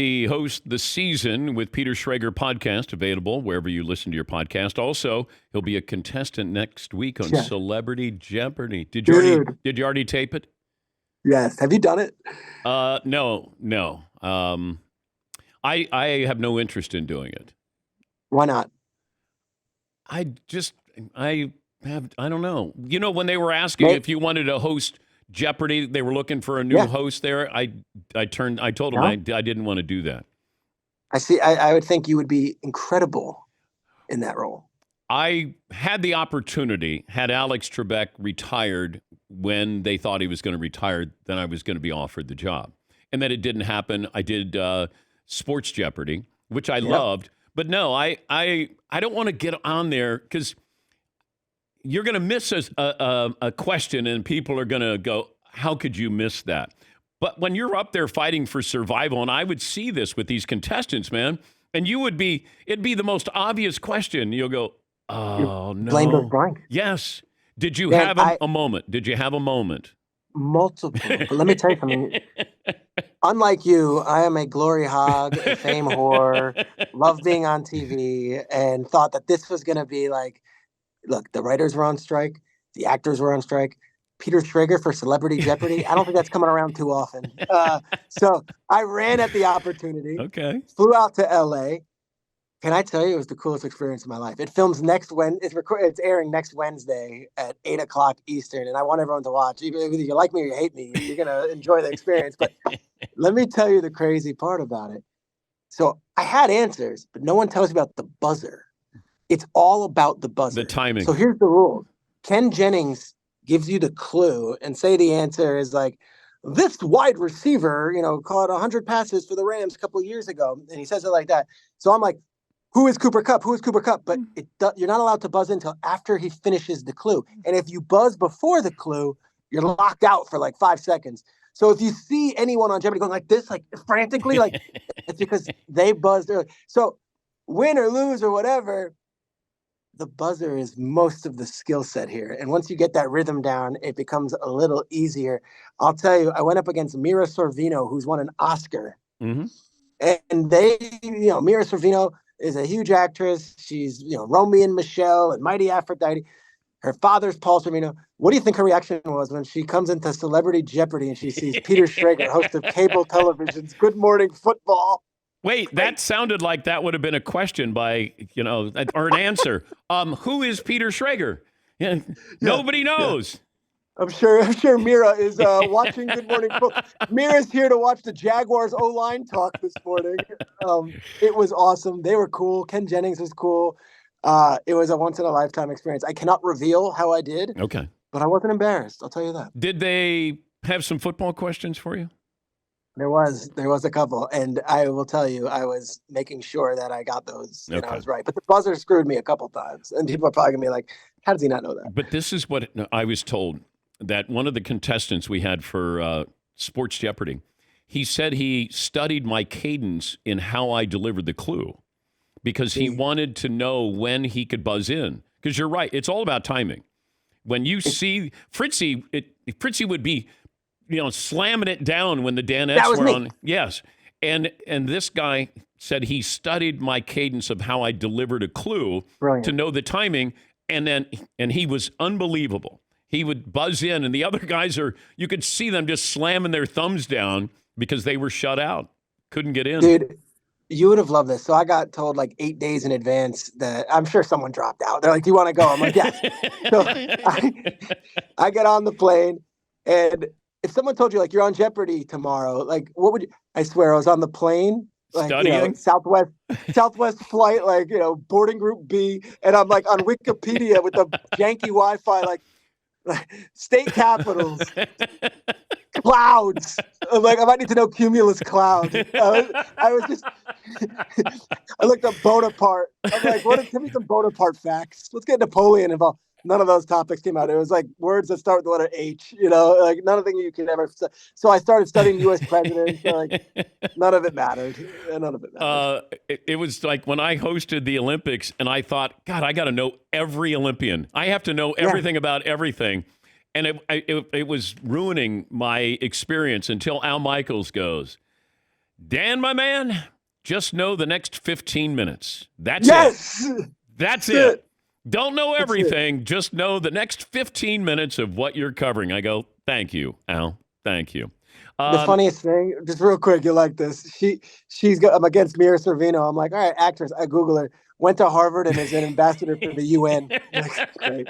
He hosts The Season with Peter Schrager podcast, available wherever you listen to your podcast. Also, he'll be a contestant next week on Yeah. Celebrity Jeopardy. Did Dude. you already tape it? Yes. Have you done it? No. I have no interest in doing it. Why not? I don't know. You know, when they were asking if you wanted to host Jeopardy, they were looking for a new host there. I told them I didn't want to do that. I see. I would think you would be incredible in that role. I had the opportunity, had Alex Trebek retired when they thought he was going to retire, then I was going to be offered the job. And then it didn't happen. I did Sports Jeopardy, which I loved. But no, I don't want to get on there because you're going to miss a question and people are going to go, how could you miss that? But when you're up there fighting for survival, and I would see this with these contestants, man, and it'd be the most obvious question. You'll go, oh, no. Blame goes blank. Yes. Did you have a moment? Did you have a moment? Multiple. But let me tell you something. Unlike you, I am a glory hog, a fame whore, love being on TV, and thought that this was going to be like, look, the writers were on strike. The actors were on strike. Peter Schrager for Celebrity Jeopardy. I don't think that's coming around too often. So I ran at the opportunity. Okay. Flew out to LA. Can I tell you, it was the coolest experience of my life. It films it's airing next Wednesday at 8:00 Eastern, and I want everyone to watch. Either you like me or you hate me, you're gonna enjoy the experience. But let me tell you the crazy part about it. So I had answers, but no one tells you about the buzzer. It's all about the buzzer. The timing. So here's the rule. Ken Jennings gives you the clue and say the answer is like, this wide receiver, caught 100 passes for the Rams a couple of years ago. And he says it like that. So I'm like, who is Cooper Kupp? Who is Cooper Kupp? But you're not allowed to buzz until after he finishes the clue. And if you buzz before the clue, you're locked out for like 5 seconds. So if you see anyone on Jeopardy going like this, like frantically, like it's because they buzzed early. So win or lose or whatever, the buzzer is most of the skill set here. And once you get that rhythm down, it becomes a little easier. I'll tell you, I went up against Mira Sorvino, who's won an Oscar. Mm-hmm. And Mira Sorvino is a huge actress. She's, Romeo and Michelle and Mighty Aphrodite. Her father's Paul Sorvino. What do you think her reaction was when she comes into Celebrity Jeopardy and she sees Peter Schrager, host of cable television's Good Morning Football? Wait, that sounded like that would have been a question by, or an answer. Who is Peter Schrager? Nobody knows. Yeah. I'm sure Mira is watching Good Morning Football. Mira's here to watch the Jaguars O-line talk this morning. It was awesome. They were cool. Ken Jennings was cool. It was a once-in-a-lifetime experience. I cannot reveal how I did. Okay. But I wasn't embarrassed. I'll tell you that. Did they have some football questions for you? There was a couple, and I will tell you, I was making sure that I got those and I was right. But the buzzer screwed me a couple times, and people are probably gonna be like, "How does he not know that?" But this is what I was told, that one of the contestants we had for Sports Jeopardy, he said he studied my cadence in how I delivered the clue because he wanted to know when he could buzz in. Because you're right, it's all about timing. When you see Fritzy would be, slamming it down when the Danettes were on. Yes. And this guy said he studied my cadence of how I delivered a clue to know the timing. And he was unbelievable. He would buzz in and the other guys you could see them just slamming their thumbs down because they were shut out. Couldn't get in. Dude, you would have loved this. So I got told like 8 days in advance that I'm sure someone dropped out. They're like, do you want to go? I'm like, yes. So I get on the plane, and if someone told you like you're on Jeopardy tomorrow, like what would you? I swear I was on the plane, like studying Southwest flight, like boarding group B, and I'm like on Wikipedia with the janky Wi-Fi, like state capitals, clouds. I'm like, I might need to know cumulus clouds. I was just, I looked up Bonaparte. I'm like, give me some Bonaparte facts. Let's get Napoleon involved. None of those topics came out. It was like words that start with the letter H, like none of the things you can ever. So I started studying U.S. presidents. So like none of it mattered. It was like when I hosted the Olympics and I thought, God, I got to know every Olympian. I have to know everything about everything. And it was ruining my experience until Al Michaels goes, Dan, my man, just know the next 15 minutes. That's Yes. it. That's That's it. Don't know That's everything. Just know the next 15 minutes of what you're covering. I go, thank you, Al. Thank you. The funniest thing, just real quick, you like this. I'm against Mira Sorvino. I'm like, all right, actress. I Google her. Went to Harvard and is an ambassador for the UN. Like, great.